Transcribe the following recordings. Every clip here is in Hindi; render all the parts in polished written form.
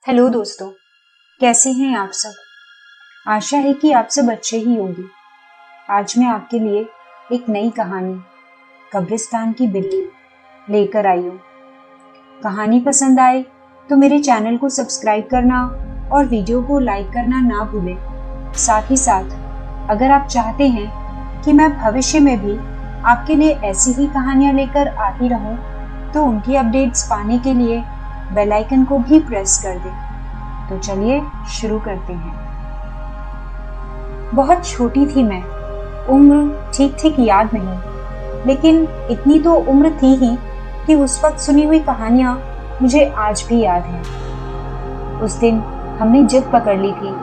हेलो दोस्तों, कैसे हैं आप सब। आशा है कि आप सब अच्छे ही होंगे। आज मैं आपके लिए एक नई कहानी कब्रिस्तान की बिल्ली लेकर आई हूँ। कहानी पसंद आए तो मेरे चैनल को सब्सक्राइब करना और वीडियो को लाइक करना ना भूलें। साथ ही साथ अगर आप चाहते हैं कि मैं भविष्य में भी आपके लिए ऐसी ही कहानियाँ लेकर आती रहूं, तो उनकी अपडेट्स पाने के लिए बेल आइकन को भी प्रेस कर दें। तो चलिए शुरू करते हैं। बहुत छोटी थी मैं, उम्र ठीक याद नहीं, लेकिन इतनी तो उम्र थी ही कि उस वक्त सुनी हुई कहानियां मुझे आज भी याद हैं। उस दिन हमने जिद पकड़ ली थी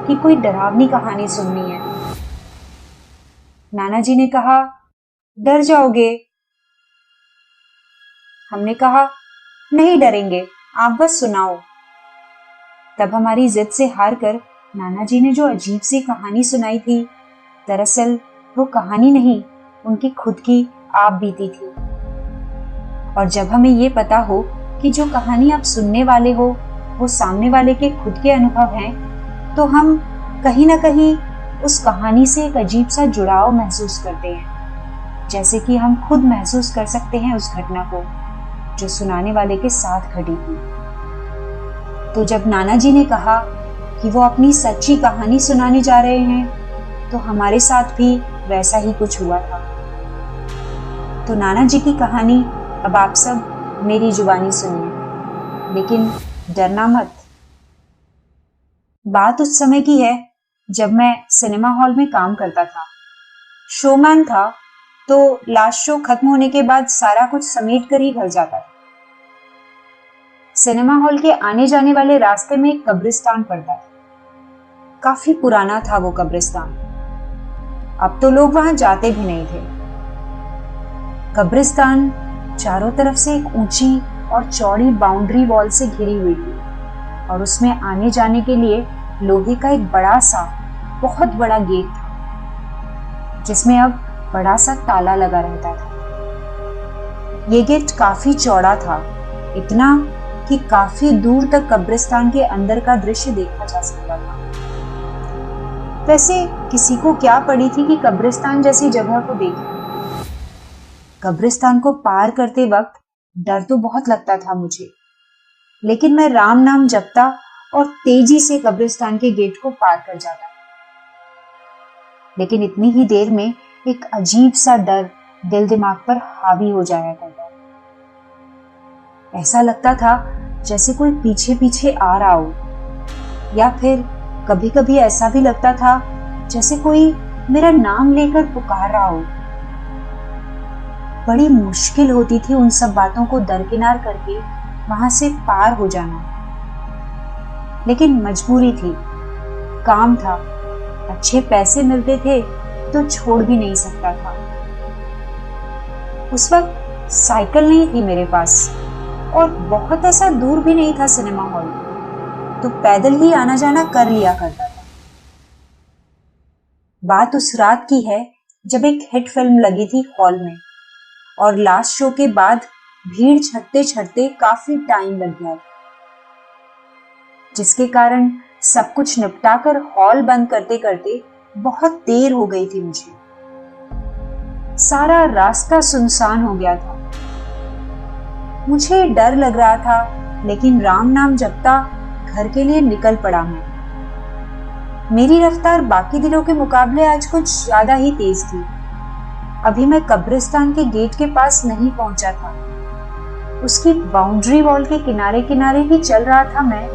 कि कोई डरावनी कहानी सुननी है। नाना जी ने कहा, डर जाओगे। हमने कहा, नहीं डरेंगे, आप बस सुनाओ। तब हमारी जिद से हार कर नाना जी ने जो अजीब सी कहानी सुनाई थी, दरअसल वो कहानी नहीं, उनकी खुद की आप बीती थी। और जब हमें ये पता हो कि जो कहानी आप सुनने वाले हो वो सामने वाले के खुद के अनुभव हैं, तो हम कहीं ना कहीं उस कहानी से एक अजीब सा जुड़ाव महसूस करते हैं, जैसे कि हम खुद महसूस कर सकते हैं उस घटना को जो सुनाने वाले के साथ घटी थी। तो जब नाना जी ने कहा कि वो अपनी सच्ची कहानी सुनाने जा रहे हैं, तो हमारे साथ भी वैसा ही कुछ हुआ था। तो नाना जी की कहानी अब आप सब मेरी जुबानी सुनिए, लेकिन डरना मत। बात उस समय की है जब मैं सिनेमा हॉल में काम करता था। शोमैन था, तो लास्ट शो खत्म होने के बाद सारा कुछ समेट कर ही घर जाता था। सिनेमा हॉल के आने जाने वाले रास्ते में एक कब्रिस्तान पड़ता है। काफी पुराना था वो कब्रिस्तान, अब तो लोग वहां जाते भी नहीं थे। कब्रिस्तान चारों तरफ से एक ऊंची और चौड़ी बाउंड्री वॉल से घिरी हुई थी और उसमें आने जाने के लिए लोहे का एक बड़ा सा बहुत बड़ा गेट था, जिसमें अब बड़ा सा ताला लगा रहता था। ये गेट काफी चौड़ा था, इतना कि काफी दूर तक कब्रिस्तान के अंदर का दृश्य देखा जा सकता था। वैसे किसी को क्या पड़ी थी कि कब्रिस्तान जैसी जगह को देखें। कब्रिस्तान को पार करते वक्त डर तो बहुत लगता था मुझे, लेकिन मैं राम नाम जपता और तेजी से कब्रिस्तान के गेट को पार कर जाता। लेकिन इतनी ही देर में एक अजीब सा डर दिल दिमाग पर हावी हो जाया करता। ऐसा लगता था जैसे कोई पीछे पीछे आ रहा हो, या फिर कभी कभी ऐसा भी लगता था जैसे कोई मेरा नाम लेकर पुकार रहा हो। बड़ी मुश्किल होती थी उन सब बातों को दरकिनार करके वहां से पार हो जाना, लेकिन मजबूरी थी, काम था, अच्छे पैसे मिलते थे तो छोड़ भी नहीं सकता था। उस वक्त साइकिल नहीं थी मेरे पास और बहुत ऐसा दूर भी नहीं था सिनेमा हॉल, तो पैदल ही आना जाना कर लिया करता था। बात उस रात की है जब एक हिट फिल्म लगी थी हॉल में और लास्ट शो के बाद भीड़ छटते छटते काफी टाइम लग गया, जिसके कारण सब कुछ निपटाकर हॉल बंद करते करते बहुत देर हो गई थी मुझे। सारा रास्ता सुनसान हो गया था। मुझे डर लग रहा था, लेकिन राम नाम जपता घर के लिए निकल पड़ा मैं। मेरी रफ्तार बाकी दिनों के मुकाबले आज कुछ ज्यादा ही तेज थी। अभी मैं कब्रिस्तान के गेट के पास नहीं पहुंचा था, उसकी बाउंड्री वॉल के किनारे किनारे ही चल रहा था मैं,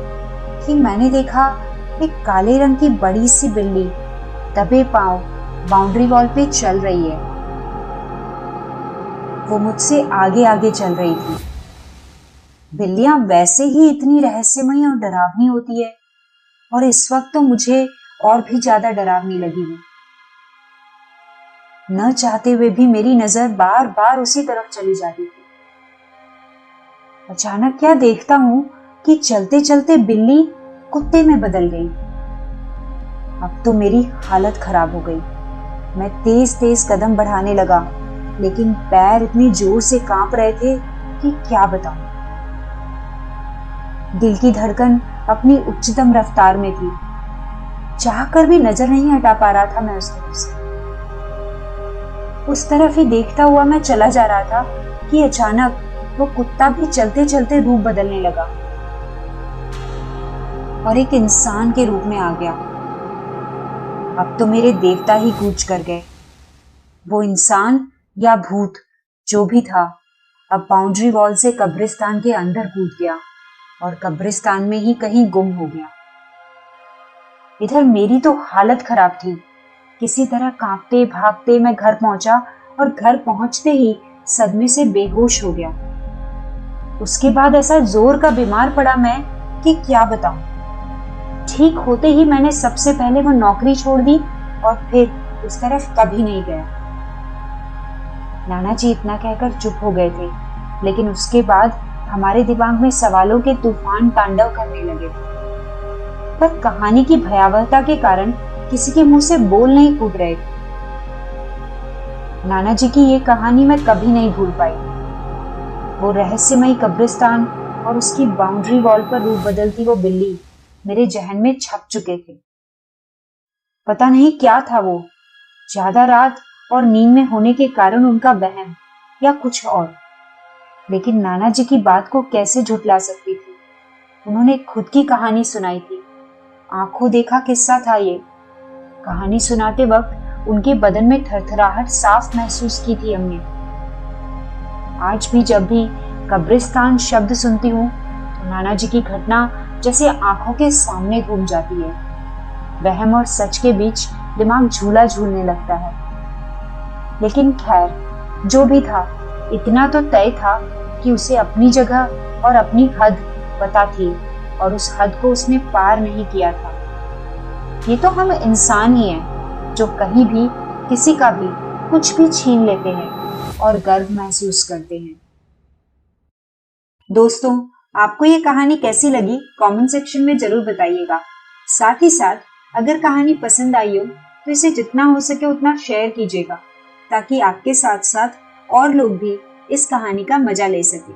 कि मैंने देखा एक काले रंग की बड़ी सी बिल्ली दबे पांव बाउंड्री वॉल पे चल रही है। वो मुझसे आगे आगे चल रही थी। बिल्लियां वैसे ही इतनी रहस्यमयी और डरावनी होती है, और इस वक्त तो मुझे और भी ज्यादा डरावनी लगी हुई। न चाहते हुए भी मेरी नजर बार बार उसी तरफ चली जाती थी। अचानक क्या देखता हूं कि चलते चलते बिल्ली कुत्ते में बदल गई। अब तो मेरी हालत खराब हो गई। मैं तेज तेज कदम बढ़ाने लगा, लेकिन पैर इतनी जोर से कांप रहे थे कि क्या बताऊं। दिल की धड़कन अपनी उच्चतम रफ्तार में थी। चाहकर भी नजर नहीं हटा पा रहा था मैं उस तरफ से। उस तरफ ही देखता हुआ मैं चला जा रहा था कि अचानक वो कुत्ता भी चलते चलते रूप बदलने लगा और एक इंसान के रूप में आ गया। अब तो मेरे देवता ही कूच कर गए। वो इंसान या भूत जो भी था, अब बाउंड्री वॉल से कब्रिस्तान के अंदर कूद गया और कब्रिस्तान में ही कहीं गुम हो गया। इधर मेरी तो हालत खराब थी। किसी तरह कांपते भागते मैं घर पहुंचा और घर पहुंचते ही सदमे से बेहोश हो गया। उसके बाद ऐसा जोर का बीमार पड़ा मैं कि क्या बताऊं। ठीक होते ही मैंने सबसे पहले वो नौकरी छोड़ दी और फिर उस तरफ कभी नहीं गया। नाना जी इतना कहकर चुप हो गए थे, लेकिन उसके बाद हमारे दिमाग में सवालों के तूफान तांडव करने लगे। पर कहानी की भयावहता के कारण किसी के मुंह से बोल नहीं फूट रहे थे। नाना जी की ये कहानी मैं कभी नहीं भूल पाई। वो रहस्यमयी कब्रिस्तान और उसकी बाउंड्री वॉल पर रूप बदलती वो बिल्ली मेरे जहन में छप चुके थे। पता नहीं क्या था वो, ज्यादा रात और नींद में होने के कारण उनका वहम या कुछ और, लेकिन नाना जी की बात को कैसे झुठला सकती थी। उन्होंने खुद की कहानी सुनाई थी, आंखों देखा किस्सा था ये। कहानी सुनाते वक्त उनके बदन में थरथराहट साफ महसूस की थी हमने। आज भी जब भी कब्रिस्तान शब्द सुनती हूँ तो नाना जी की घटना जैसे आंखों के सामने घूम जाती है। वहम और सच के बीच दिमाग झूला झूलने लगता है। लेकिन खैर, जो भी था, इतना तो तय था कि उसे अपनी जगह और अपनी हद पता थी और उस हद को उसने पार नहीं किया था। ये तो हम इंसान ही हैं जो कहीं भी किसी का भी कुछ भी छीन लेते हैं और गर्व महसूस करते हैं। दोस्तों, आपको ये कहानी कैसी लगी कमेंट सेक्शन में जरूर बताइएगा। साथ ही साथ अगर कहानी पसंद आई हो तो इसे जितना हो सके उतना शेयर कीजिएगा, ताकि आपके साथ साथ और लोग भी इस कहानी का मजा ले सकें।